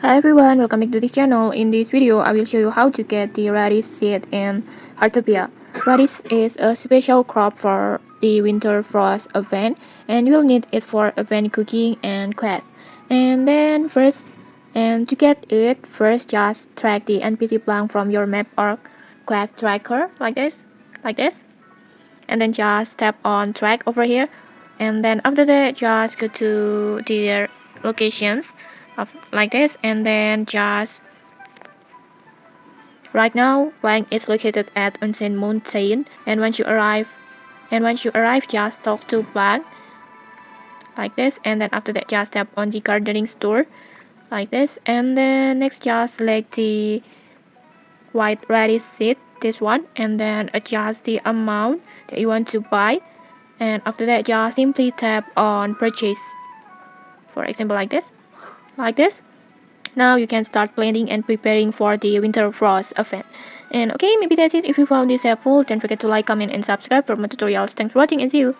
Hi everyone, welcome back to this channel. In this video, I will show you how to get the radish seed in Heartopia. Radish is a special crop for the winter frost event, and you will need it for event cooking and quests. And to get it, first just track the NPC plant from your map or quest tracker like this, and then just tap on track over here, and then after that just go to their locations of like this, and then just right now Wang is located at Unseen Mountain, and once you arrive just talk to Black like this, and then after that just tap on the gardening store like this, and then next just select the white radish seed, this one, and then adjust the amount that you want to buy, and after that just simply tap on purchase, for example like this. Now you can start planning and preparing for the winter frost event. And okay, maybe that's it. If you found this helpful, don't forget to like, comment, and subscribe for more tutorials. Thanks for watching, and see you.